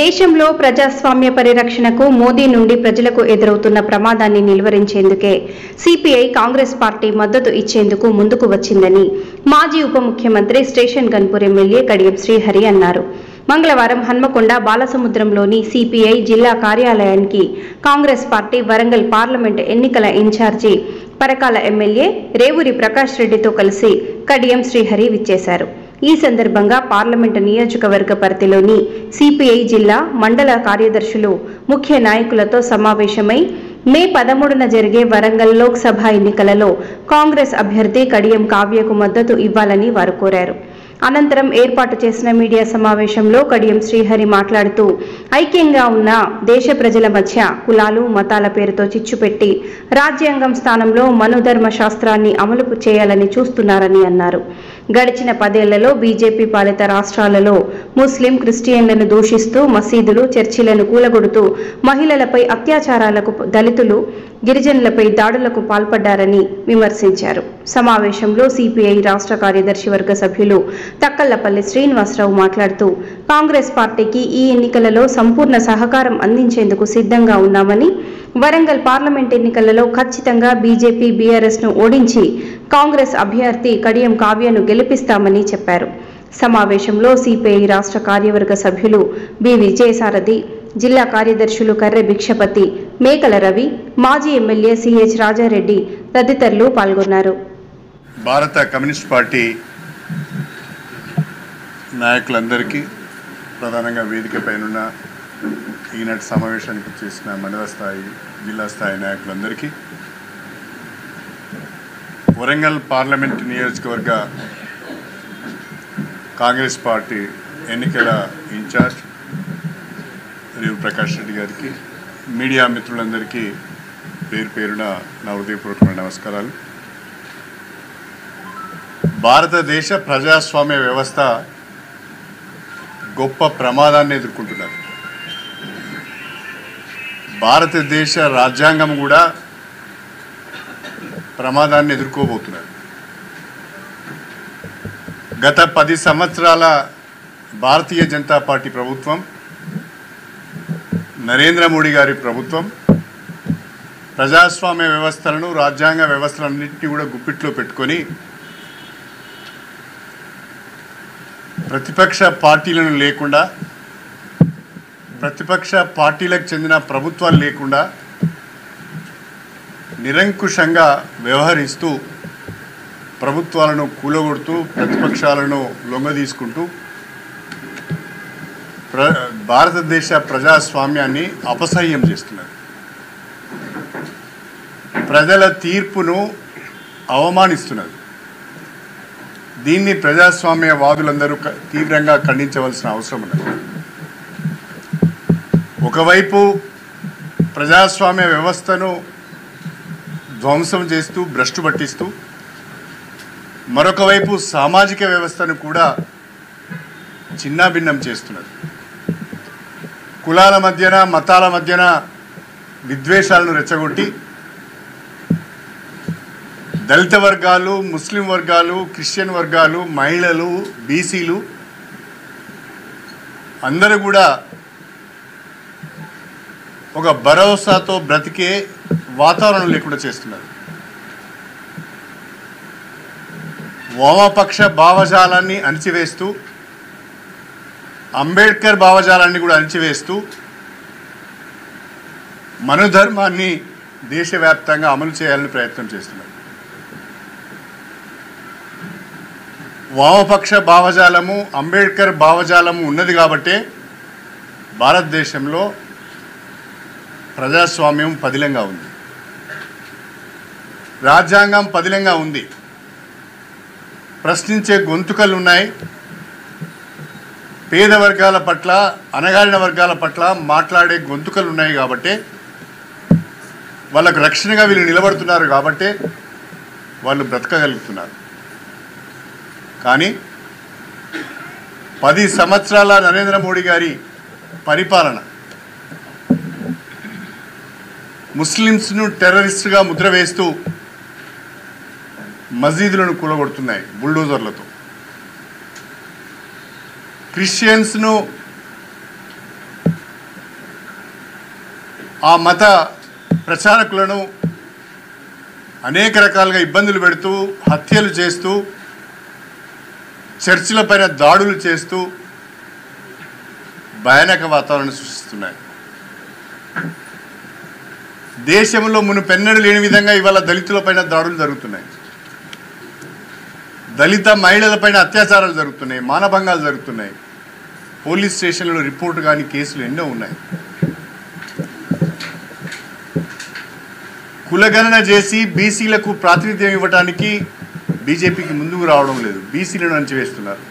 దేశంలో ప్రజాస్వామ్య పరిరక్షణకు మోదీ నుండి ప్రజలకు ఎదురవుతున్న ప్రమాదాన్ని నిలువరించేందుకే సిపిఐ కాంగ్రెస్ పార్టీ మద్దతు ఇచ్చేందుకు ముందుకు వచ్చిందని మాజీ ఉప ముఖ్యమంత్రి స్టేషన్ గన్పూర్ ఎమ్మెల్యే కడియం శ్రీహరి అన్నారు. మంగళవారం హన్మకొండ బాలసముద్రంలోని సిపిఐ జిల్లా కార్యాలయానికి కాంగ్రెస్ పార్టీ వరంగల్ పార్లమెంటు ఎన్నికల ఇన్ఛార్జి పరకాల ఎమ్మెల్యే రేవూరి ప్రకాష్ రెడ్డితో కలిసి కడియం శ్రీహరి విచ్చేశారు. ఈ సందర్భంగా పార్లమెంటు నియోజకవర్గ పరిధిలోని సిపిఐ జిల్లా మండల కార్యదర్శులు ముఖ్య నాయకులతో సమావేశమై మే 13న జరిగే వరంగల్ లోక్సభ ఎన్నికలలో కాంగ్రెస్ అభ్యర్థి కడియం కావ్యకు మద్దతు ఇవ్వాలని వారు కోరారు. అనంతరం ఏర్పాటు చేసిన మీడియా సమావేశంలో కడియం శ్రీహరి మాట్లాడుతూ ఐక్యంగా ఉన్న దేశ ప్రజల మధ్య కులాలు మతాల పేరుతో చిచ్చుపెట్టి రాజ్యాంగం స్థానంలో మనుధర్మ శాస్త్రాన్ని అమలు చేయాలని చూస్తున్నారని అన్నారు. గడిచిన 10 ఏళ్లలో బీజేపీ పాలిత రాష్ట్రాలలో ముస్లిం క్రిస్టియన్లను దూషిస్తూ మసీదులు చర్చిలను కూలగొడుతూ మహిళలపై అత్యాచారాలకు, దళితులు గిరిజనులపై దాడులకు పాల్పడ్డారని విమర్శించారు. సమావేశంలో సిపిఐ రాష్ట్ర కార్యదర్శి వర్గ సభ్యులు తక్కళ్లపల్లి శ్రీనివాసరావు మాట్లాడుతూ కాంగ్రెస్ పార్టీకి ఈ ఎన్నికలలో సంపూర్ణ సహకారం అందించేందుకు సిద్ధంగా ఉన్నామని, వరంగల్ పార్లమెంట్ ఎన్నికలలో ఖచ్చితంగా బీజేపీ బీఆర్ఎస్ ను ఓడించి కాంగ్రెస్ అభ్యర్థి కడియం కావ్యను గెలిపిస్తామని చెప్పారు. సమావేశంలో సిపిఐ రాష్ట్ర కార్యవర్గ సభ్యులు బి విజయసారథి, జిల్లా కార్యదర్శులు కర్రె భిక్షపతి, మేకల రవి, మాజీ ఎమ్మెల్యే సిహెచ్ రాజారెడ్డి తదితరులు పాల్గొన్నారు. భారత కమ్యూనిస్ట్ పార్టీ నాయకులందరికీ, ప్రధానంగా వేదికపైనున్న ఈనాటి సమావేశానికి చేసిన మండల స్థాయి, జిల్లా స్థాయి నాయకులందరికీ, వరంగల్ పార్లమెంట్ నియోజకవర్గ కాంగ్రెస్ పార్టీ ఎన్నికల ఇన్ఛార్జ్ రేవూరి ప్రకాష్ రెడ్డి గారికి, మీడియా మిత్రులందరికీ పేరు పేరున నా హృదయపూర్వకమైన నమస్కారాలు. భారతదేశ ప్రజాస్వామ్య వ్యవస్థ గొప్ప ప్రమాదాన్ని ఎదుర్కొంటున్నారు. భారతదేశ రాజ్యాంగం కూడా ప్రమాదాన్ని ఎదుర్కోబోతున్నారు. గత 10 సంవత్సరాల భారతీయ జనతా పార్టీ ప్రభుత్వం, నరేంద్ర మోడీ గారి ప్రభుత్వం ప్రజాస్వామ్య వ్యవస్థలను, రాజ్యాంగ వ్యవస్థలన్నింటినీ కూడా గుప్పిట్లో పెట్టుకొని ప్రతిపక్ష పార్టీలను లేకుండా, ప్రతిపక్ష పార్టీలకు చెందిన ప్రభుత్వాలు లేకుండా నిరంకుశంగా వ్యవహరిస్తూ ప్రభుత్వాలను కూలగొడుతూ ప్రతిపక్షాలను లొంగదీసుకుంటూ భారతదేశ ప్రజాస్వామ్యాన్ని అపసహ్యం చేస్తున్నారు. ప్రజల తీర్పును అవమానిస్తున్నారు. దీన్ని ప్రజాస్వామ్యవాదులందరూ తీవ్రంగా ఖండించవలసిన అవసరం ఉన్నది. ఒకవైపు ప్రజాస్వామ్య వ్యవస్థను ధ్వంసం చేస్తూ, భ్రష్టు పట్టిస్తూ, మరొక వైపు సామాజిక వ్యవస్థను కూడా చిన్నాభిన్నం చేస్తున్నారు. కులాల మధ్యన, మతాల మధ్యన విద్వేషాలను రెచ్చగొట్టి దళిత వర్గాలు, ముస్లిం వర్గాలు, క్రిస్టియన్ వర్గాలు, మహిళలు, బీసీలు అందరూ కూడా ఒక భరోసాతో బ్రతికే వాతావరణం లేకుండా చేస్తున్నారు. వామపక్ష భావజాలాన్ని అణిచివేస్తూ, అంబేద్కర్ భావజాలాన్ని కూడా అణిచివేస్తూ మనుధర్మాన్ని దేశవ్యాప్తంగా అమలు చేయాలని ప్రయత్నం చేస్తున్నారు. వామపక్ష భావజాలము, అంబేద్కర్ భావజాలము ఉన్నది కాబట్టే భారతదేశంలో ప్రజాస్వామ్యం పదిలంగా ఉంది, రాజ్యాంగం పదిలంగా ఉంది, ప్రశ్నించే గొంతుకలు ఉన్నాయి. పేద వర్గాల పట్ల, అణగారిన వర్గాల పట్ల మాట్లాడే గొంతుకలు ఉన్నాయి కాబట్టే, వాళ్ళకు రక్షణగా వీళ్ళు నిలబడుతున్నారు కాబట్టే వాళ్ళు బ్రతకగలుగుతున్నారు. కానీ 10 సంవత్సరాల నరేంద్ర మోడీ గారి పరిపాలన ముస్లిమ్స్ను టెర్రరిస్టుగా ముద్ర వేస్తూ మసీదులను కూలగొడుతున్నాయి బుల్డోజర్లతో. క్రిస్టియన్స్ను ఆ మత ప్రచారకులను అనేక రకాలుగా ఇబ్బందులు పెడుతూ హత్యలు చేస్తూ చర్చిలపైన దాడులు చేస్తూ భయానక వాతావరణం సృష్టిస్తున్నాయి. దేశంలో మునుపెన్నడూ లేని విధంగా ఇవాళ దళితులపైన దాడులు జరుగుతున్నాయి, దళిత మహిళలపైన అత్యాచారాలు జరుగుతున్నాయి, మానభంగాలు జరుగుతున్నాయి. పోలీస్ స్టేషన్లో రిపోర్టు కానీ కేసులు ఎన్నో ఉన్నాయి. కులగణన చేసి బీసీలకు ప్రాతినిధ్యం ఇవ్వడానికి బీజేపీకి ముందుకు రావడం లేదు, బీసీలను అణచివేస్తున్నారు.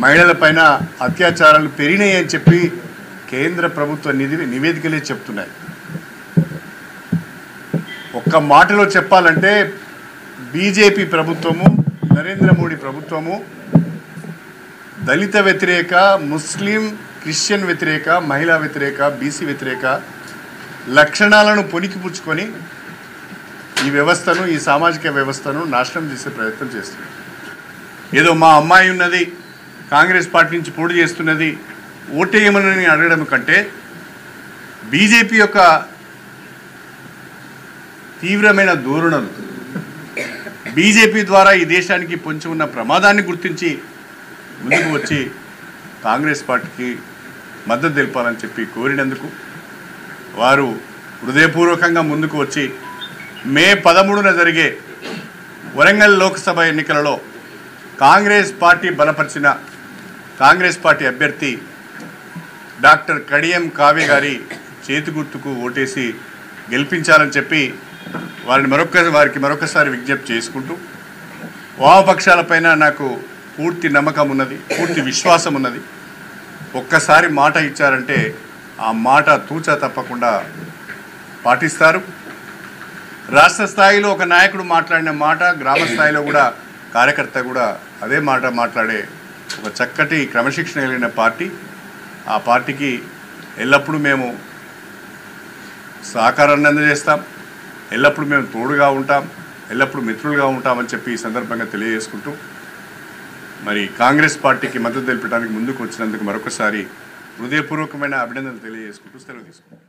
మహిళలపైన అత్యాచారాలు పెరిగినాయి అని చెప్పి కేంద్ర ప్రభుత్వ నివేదికలే చెప్తున్నాయి. ఒక్క మాటలో చెప్పాలంటే బీజేపీ ప్రభుత్వము, నరేంద్ర మోడీ ప్రభుత్వము దళిత వ్యతిరేక, ముస్లిం క్రిస్టియన్ వ్యతిరేక, మహిళా వ్యతిరేక, బీసీ వ్యతిరేక లక్షణాలను పొనికిపుచ్చుకొని ఈ వ్యవస్థను, ఈ సామాజిక వ్యవస్థను నాశనం చేసే ప్రయత్నం చేస్తుంది. ఏదో మా అమ్మాయి ఉన్నది, కాంగ్రెస్ పార్టీ నుంచి పోటీ చేస్తున్నది, ఓటేయమని అడగడం కంటే బీజేపీ యొక్క తీవ్రమైన ధోరణులు, బీజేపీ ద్వారా ఈ దేశానికి పొంచి ఉన్న ప్రమాదాన్ని గుర్తించి ముందుకు వచ్చి కాంగ్రెస్ పార్టీకి మద్దతు తెలపాలని చెప్పి కోరినందుకు వారు హృదయపూర్వకంగా ముందుకు వచ్చి మే 13న జరిగే వరంగల్ లోక్సభ ఎన్నికలలో కాంగ్రెస్ పార్టీ బలపరిచిన కాంగ్రెస్ పార్టీ అభ్యర్థి డాక్టర్ కడియం కావ్య గారి చేతి గుర్తుకు ఓటేసి గెలిపించాలని చెప్పి వారికి మరొకసారి విజ్ఞప్తి చేసుకుంటూ, వామపక్షాలపైన నాకు పూర్తి నమ్మకం ఉన్నది, పూర్తి విశ్వాసం ఉన్నది. ఒక్కసారి మాట ఇచ్చారంటే ఆ మాట తూచా తప్పకుండా పాటిస్తారు. రాష్ట్ర స్థాయిలో ఒక నాయకుడు మాట్లాడిన మాట గ్రామ స్థాయిలో కూడా కార్యకర్త కూడా అదే మాట మాట్లాడే ఒక చక్కటి క్రమశిక్షణ కలిగిన పార్టీ. ఆ పార్టీకి ఎల్లప్పుడూ మేము సహకారాన్ని అందజేస్తాం, ఎల్లప్పుడూ మేము తోడుగా ఉంటాం, ఎల్లప్పుడూ మిత్రులుగా ఉంటామని చెప్పి ఈ సందర్భంగా తెలియజేసుకుంటూ, మరి కాంగ్రెస్ పార్టీకి మద్దతు తెలపడానికి ముందుకు వచ్చినందుకు మరొకసారి హృదయపూర్వకమైన అభినందనలు తెలియజేసుకుంటూ సెలవు తీసుకుంటాం.